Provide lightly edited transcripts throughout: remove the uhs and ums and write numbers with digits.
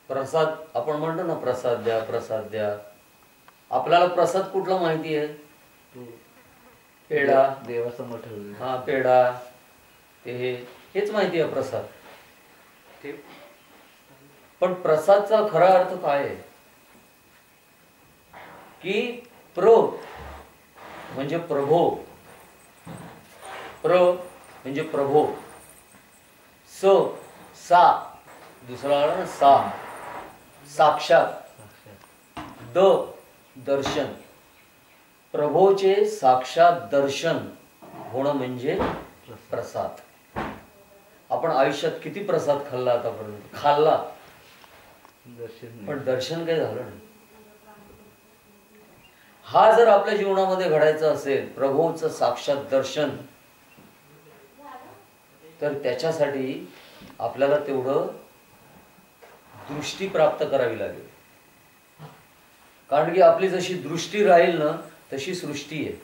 प्रसाद आपण म्हणतो ना, प्रसाद द्या प्रसाद द्या. आपल्याला प्रसाद कुठला माहिती आहे? पेढा, देवासमोर ठेवलं. हा पेढा, ते हेच माहिती आहे प्रसाद. पण प्रसादचा खरा अर्थ काय आहे? की प्र म्हणजे प्रभो, प्र म्हणजे प्रभो, स सा दुसरा आला ना सा, साक्षात, द दर्शन. प्रभोचे साक्षात दर्शन होणं म्हणजे प्रसाद. आपण आयुष्यात किती प्रसाद खाल्ला आतापर्यंत? खाल्ला, पण दर्शन काही झालं नाही. हा जर आपल्या जीवनामध्ये घडायचा असेल, प्रभूचं साक्षात दर्शन, तर त्याच्यासाठी आपल्याला तेवढं दृष्टी प्राप्त करावी लागेल. कारण की आपली जशी दृष्टी राहील ना, तशी सृष्टी आहे.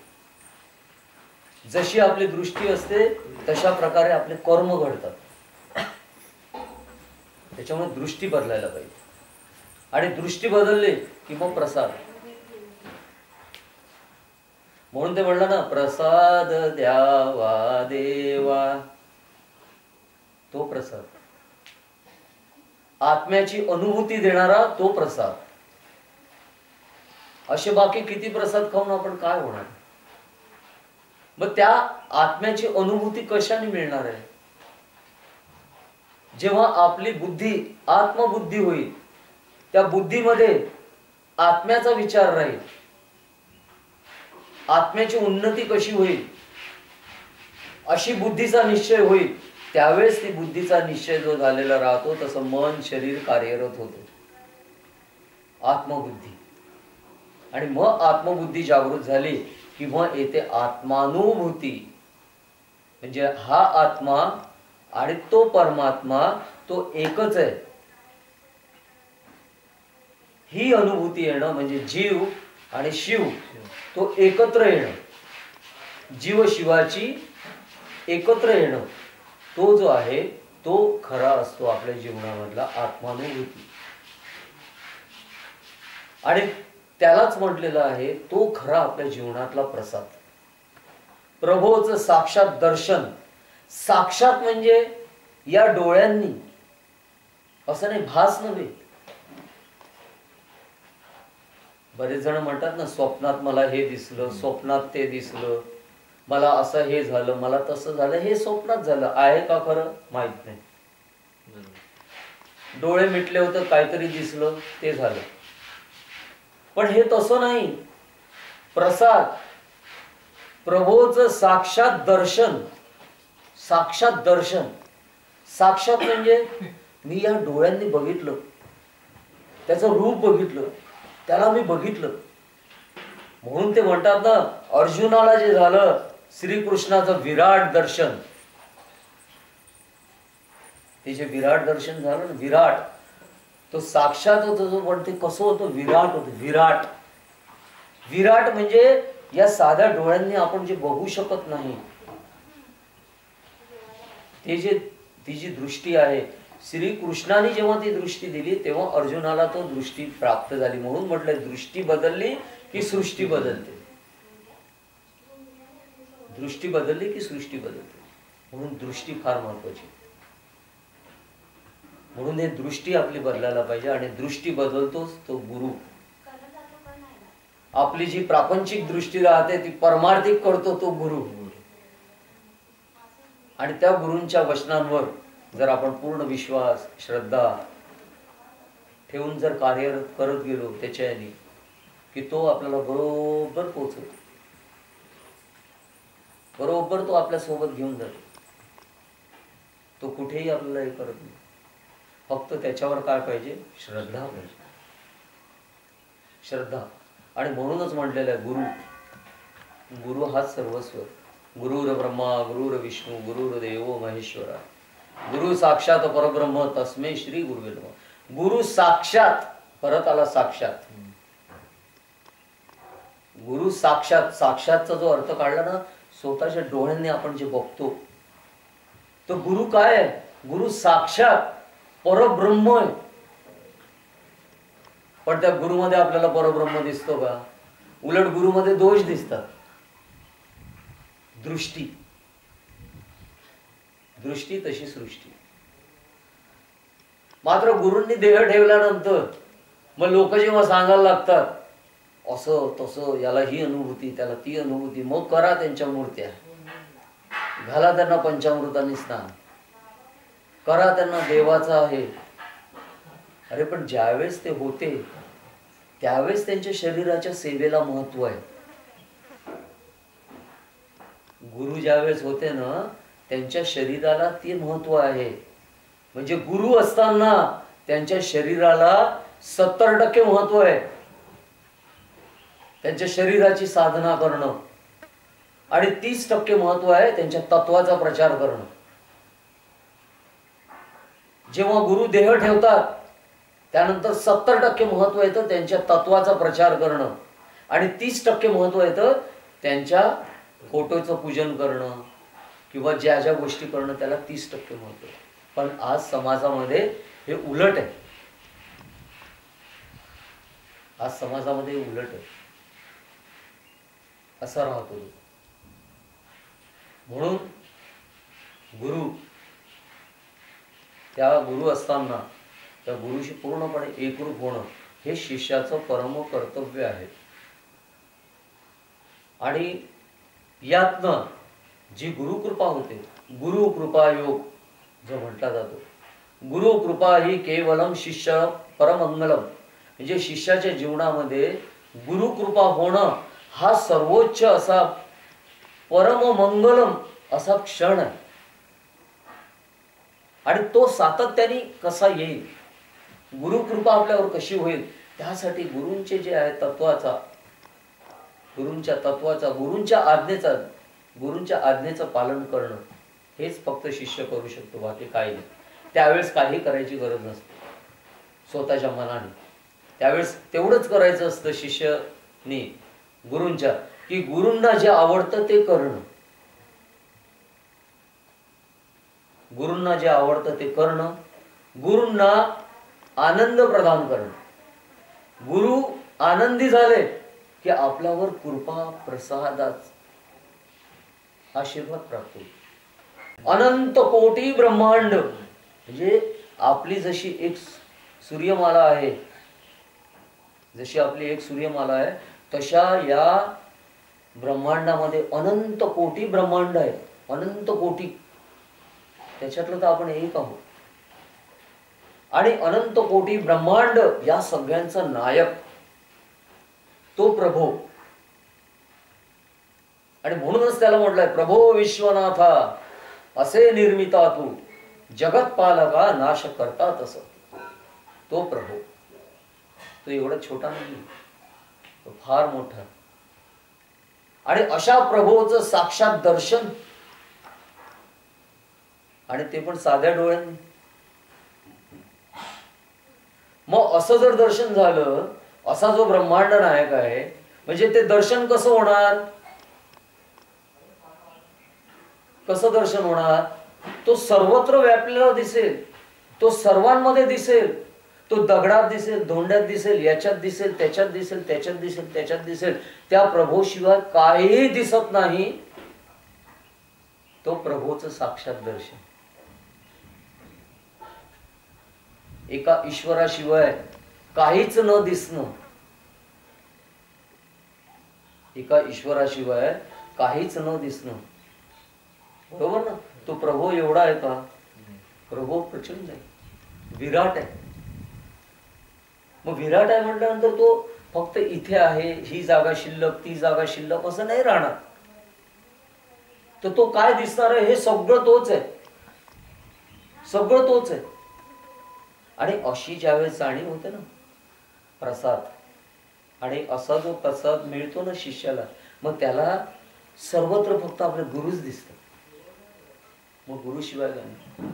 जशी आपली दृष्टी असते तशा प्रकारे आपले कर्म घडतात. त्याच्यामुळे दृष्टी बदलायला पाहिजे. आणि दृष्टी बदलली की मग प्रसाद. म्हणून ते म्हणलं ना, प्रसाद द्यावा देवा, तो प्रसाद. आत्म्याची अनुभूती देणारा तो प्रसाद. असे बाकी किती प्रसाद खाऊन आपण काय होणार? मग त्या आत्म्याची अनुभूती कशाने मिळणार आहे? जेव्हा आपली बुद्धी आत्मबुद्धी होईल, त्या बुद्धीमध्ये आत्म्याचा विचार राहील, आत्म्याची उन्नती कशी होईल अशी बुद्धीचा निश्चय होईल. त्यावेळेस ती बुद्धीचा निश्चय जो झालेला राहतो, तसं मन शरीर कार्यरत होतो, आत्मबुद्धी. आणि मग आत्मबुद्धी जागृत झाली की मग येते आत्मानुभूती. म्हणजे हा आत्मा आणि तो परमात्मा तो एकच आहे, ही अनुभूती येणं म्हणजे जीव आणि शिव तो एकत्र येणं, जीव शिवाची एकत्र येणं, तो जो आहे तो खरा असतो आपल्या जीवनामधला आत्मानुभूती. आणि त्यालाच म्हटलेलं आहे तो खरा आपल्या जीवनातला प्रसाद. प्रभूचं साक्षात दर्शन. साक्षात म्हणजे या डोळ्यांनी, असं नाही भास नव्हे. बरेच जण म्हणतात ना, स्वप्नात मला हे दिसलं, स्वप्नात ते दिसलं, मला असं हे झालं, मला तसं झालं. हे स्वप्नात झालं, आहे का खरं माहित नाही. डोळे मिटले होतं, काहीतरी दिसलं, ते झालं. पण हे तसं नाही. प्रसाद, प्रभूचं साक्षात दर्शन. साक्षात दर्शन, साक्षात म्हणजे मी या डोळ्यांनी बघितलं, त्याचं रूप बघितलं, त्याला मी बघितलं. म्हणून ते म्हणतात ना, अर्जुनाला जे झालं श्रीकृष्णाचं विराट दर्शन, ते जे विराट दर्शन झालं ना, विराट, तो साक्षात होतो जो. पण ते कसं होतं? विराट होतं. विराट, विराट म्हणजे या साध्या डोळ्यांनी आपण जे बघू शकत नाही, ते जे ती जी दृष्टी आहे, श्रीकृष्णाने जेव्हा ती दृष्टी दिली तेव्हा अर्जुनाला तो दृष्टी प्राप्त झाली. म्हणून म्हटलं, दृष्टी बदलली की सृष्टी बदलते. दृष्टी बदलली की सृष्टी बदलते. म्हणून दृष्टी फार महत्वाची. म्हणून हे दृष्टी आपली बदलायला पाहिजे. आणि दृष्टी बदलतोच तो गुरु. आपली जी प्रापंचिक दृष्टी राहते ती परमार्थिक करतो तो गुरु. आणि त्या गुरूंच्या वचनांवर जर आपण पूर्ण विश्वास श्रद्धा ठेवून जर कार्य करत गेलो त्याच्याने, की तो आपल्याला बरोबर पोहोचवतो, बरोबर तो आपल्या सोबत घेऊन जातो. तो कुठेही आपल्याला हे करत नाही. फक्त त्याच्यावर काय पाहिजे? श्रद्धा पाहिजे. श्रद्धा. आणि म्हणूनच म्हटलेलं आहे गुरु, गुरु हाच सर्वस्व. गुरुर ब्रह्मा गुरुर विष्णू गुरुर्देवो महेश्वरा, गुरु साक्षात परब्रह्म तस्मै श्री गुरुवे नमः. गुरु साक्षात, परत आला साक्षात. गुरु साक्षात, साक्षातचा जो अर्थ काढला ना, स्वतःच्या डोळ्यांनी आपण जे बघतो, तो गुरु काय आहे? गुरु साक्षात परब्रह्म आहे. पण त्या गुरुमध्ये आपल्याला परब्रह्म दिसतो का? उलट गुरुमध्ये दोष दिसतात. दृष्टी दृष्टी तशी सृष्टी. मात्र गुरूंनी देह ठेवल्यानंतर मग लोक जेव्हा सांगायला लागतात असं तसं, याला ही अनुभूती त्याला ती अनुभूती, मग करा त्यांच्या मूर्त्या, घाला त्यांना पंचामृतांनी स्नान, करा त्यांना देवाचा आहे. अरे पण ज्यावेळेस ते होते त्यावेळेस त्यांच्या शरीराच्या सेवेला महत्व आहे. गुरु ज्यावेळेस होते ना त्यांच्या शरीराला ते महत्व आहे. म्हणजे गुरु असताना त्यांच्या शरीराला 70% महत्व आहे. त्यांच्या शरीराची साधना करणं आणि 30% महत्व आहे त्यांच्या तत्वाचा प्रचार करणं. जेव्हा गुरु देह ठेवतात त्यानंतर 70% महत्व येतं त्यांच्या तत्वाचा प्रचार करणं आणि 30% महत्व येतं त्यांच्या फोटोचं पूजन करणं किंवा ज्या ज्या गोष्टी करणं त्याला 30% महत्व. पण आज समाजामध्ये हे उलट आहे. आज समाजामध्ये उलट आहे. असा राहतो. म्हणून गुरु, त्या गुरु असताना त्या गुरुशी पूर्णपणे एकरूप होणं हे शिष्याचं परम कर्तव्य आहे. आणि यातनं जी गुरुकृपा होते, गुरु कृपा योग जो म्हटला जातो, गुरु कृपा ही केवलम शिष्य परमंगलम. म्हणजे शिष्याच्या जीवनामध्ये गुरु कृपा होणं हा सर्वोच्च असा परममंगलम असा क्षण आहे. आणि तो सातत्याने कसा येईल, गुरुकृपा आपल्यावर कशी होईल, त्यासाठी गुरूंचे जे आहे तत्वाचा, गुरूंच्या तत्वाचा, गुरूंच्या आज्ञेचं पालन करणं हेच फक्त शिष्य करू शकतो. बाकी काही नाही. त्यावेळेस काही करायची गरज नसते स्वतःच्या मनाने. त्यावेळेस तेवढंच करायचं असतं शिष्यानी गुरूंच्या, की गुरूंना जे आवडतं ते करणं. गुरूंना जे आवडतं ते करणं, गुरूंना आनंद प्रदान करणं. गुरु आनंदी झाले की आपल्यावर कृपा प्रसादाच आशीर्वाद प्राप्त होतो. अनंत कोटी ब्रह्मांड म्हणजे आपली जशी एक सूर्यमाला आहे, जशी आपली एक सूर्यमाला आहे तशा या ब्रह्मांडामध्ये अनंत कोटी ब्रह्मांड आहे. अनंत कोटी, त्याच्यातलं तर आपण एक आहोत. आणि अनंत कोटी ब्रह्मांड या सगळ्यांचा नायक तो प्रभो. आणि म्हणूनच त्याला म्हटलंय प्रभो विश्वनाथा असे निर्मिता तू, जगत पालका नाश करता तस. तो प्रभो तो एवढा छोटा नाही, तो फार मोठा. आणि अशा प्रभोचं साक्षात दर्शन, आणि ते पण साध्या डोळ्यांनी. मग असं जर दर्शन झालं, असा जो ब्रह्मांड नायक आहे, म्हणजे ते दर्शन कसं होणार? कसं दर्शन होणार? तो सर्वत्र व्यापलेला दिसेल, तो सर्वांमध्ये दिसेल, तो दगडात दिसेल, धोंड्यात दिसेल, याच्यात दिसेल, त्याच्यात दिसेल, त्याच्यात दिसेल, त्याच्यात दिसेल. त्या प्रभूशिवाय काहीही दिसत नाही. तो प्रभूचं साक्षात दर्शन. एका ईश्वराशिवाय काहीच न दिसणं, एका ईश्वराशिवाय काहीच न दिसणं, बरोबर ना? तो प्रभू एवढा आहे का? प्रभू प्रचंड आहे, विराट आहे. मग विराट आहे म्हटल्यानंतर तो फक्त इथे आहे, ही जागा शिल्लक, ती जागा शिल्लक असं नाही राहणार. तर तो काय दिसणार आहे? हे सगळं तोच आहे, सगळं तोच आहे. आणि अशी ज्यावेळेस जाणीव होते ना प्रसाद, आणि असा जो प्रसाद मिळतो ना शिष्याला, मग त्याला सर्वत्र फक्त आपले गुरुच दिसतात. मग गुरु शिवाय काय?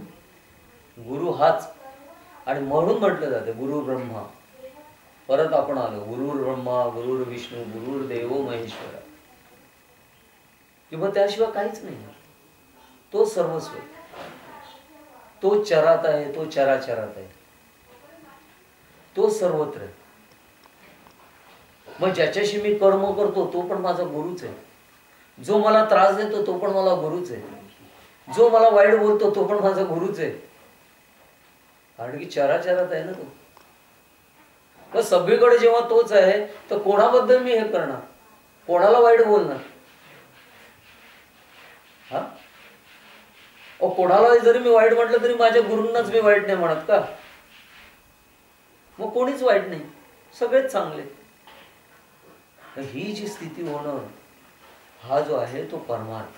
गुरु हाच. आणि म्हणून म्हटलं जातं गुरु ब्रह्मा. परत आपण आलो गुरुर ब्रह्मा, गुरुर विष्णू, गुरुर देव महेश्वरा. किंवा त्याशिवाय काहीच नाही. तो सर्वस्व, तो चरात आहे, तो चराचरात आहे, तो सर्वत्र. मग ज्याच्याशी मी कर्म करतो तो पण माझा गुरुच आहे, जो मला त्रास देतो तो पण मला गुरुच आहे, जो मला वाईट बोलतो तो पण माझा गुरुच आहे. कारण की चराचरात आहे ना तो. तर सगळीकडे जेव्हा तोच आहे तर कोणाबद्दल मी हे करणार, कोणाला वाईट बोलणार? हा, कोणाला जरी मी वाईट म्हटलं तरी माझ्या गुरूंनाच मी वाईट नाही म्हणत का? मग कोणीच वाईट नाही, सगळेच चांगले. ही जी स्थिती होणं हा जो आहे तो परमार्थ.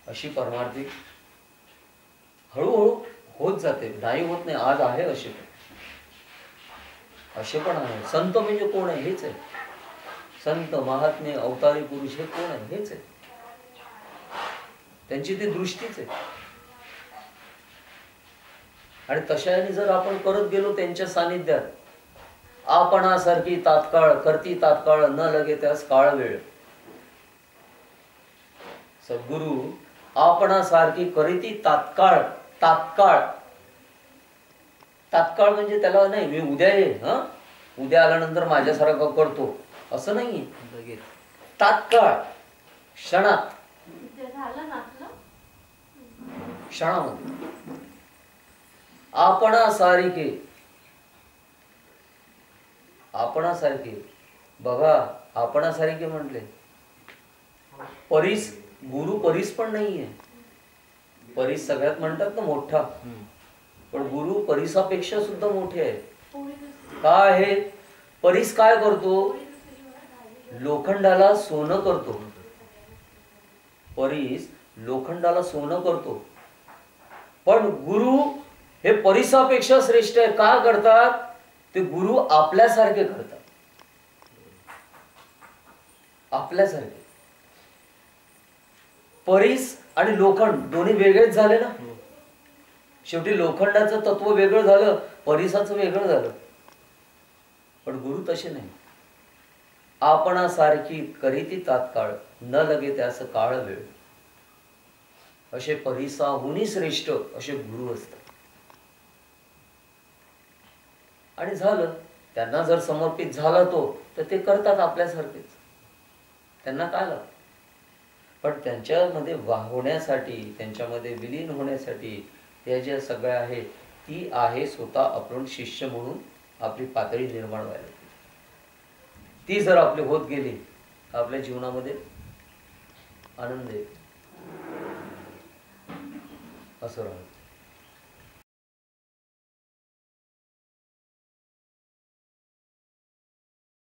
अशी परमार्थिक हळूहळू होत जाते, नाही होत नाही. आज आहे असे पण आहे. संत म्हणजे कोण आहे? हेच आहे. संत, महात्मे, अवतारी पुरुष हे कोण आहे? हेच आहे. त्यांची ती दृष्टीच आहे. आणि तशाने जर आपण करत गेलो त्यांच्या सानिध्यात, आपणासारखी तात्काळ करती तात्काळ न लगे त्यास काळ वेळ. सद्गुरु आपणासारखी करीती तात्काळ. तात्काळ तात्काळ म्हणजे त्याला नाही मी उद्या येईल, उद्या आल्यानंतर माझ्यासारखं करतो असं नाहीये. तात्काळ, क्षणात, क्षणामध्ये. आपणासारखे, आपणासारखे बघा, आपणासारखे म्हटले. परीस, गुरु परीस पण नाहीये. परीस सगळ्यात म्हणतात ना मोठा, पण गुरु परीसापेक्षा सुद्धा मोठे आहे. काय आहे? परीस काय करतो? लोखंडाला सोनं करतो. परीस लोखंडाला सोनं करतो. पण गुरु हे परीसापेक्षा श्रेष्ठ आहे. का करतात? ते गुरु आपल्यासारखे करतात. आपल्यासारखे. परीस आणि लोखंड दोन्ही वेगळेच झाले ना. शेवटी लोखंडाचं तत्व वेगळं झालं, परीसाचं वेगळं झालं. पण गुरु तसे नाही. आपणासारखी करीती तात्काळ न लगे त्यास काळ वेळ. असे परीसाहुनी श्रेष्ठ असे गुरु असतात. आणि झालं, त्यांना जर समर्पित झाला तो, तर ते करतात आपल्यासारखेच. त्यांना काय लागतं? पण त्यांच्यामध्ये वाहण्यासाठी, त्यांच्यामध्ये विलीन होण्यासाठी या ज्या सगळ्या आहेत, ती आहे स्वतः आपण शिष्य म्हणून आपली पातळी निर्माण व्हायला. ती जर आपली होत गेली तर आपल्या जीवनामध्ये आनंद आहे असं राहतं.